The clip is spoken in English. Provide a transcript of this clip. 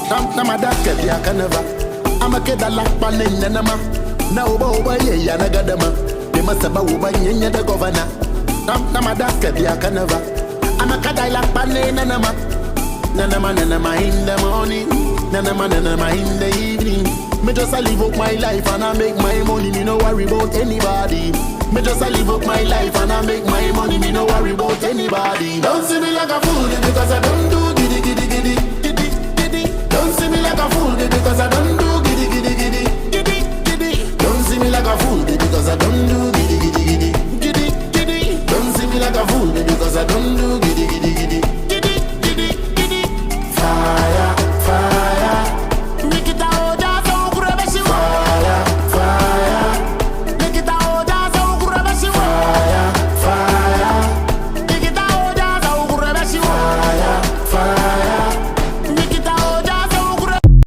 Nama daske ya kanava. I'm a kid that like panin nama. Now over ye yanagadama. They must have over yen the governor. Nama daske ya kanava. I'm a kid that like panin nama. Nanama in the morning. Nanama in the evening. Me just a live up my life and I make my money. Me no worry about anybody. Me just a live up my life and I make my money. Me no worry about anybody. Don't see me like a fool because I don't do this.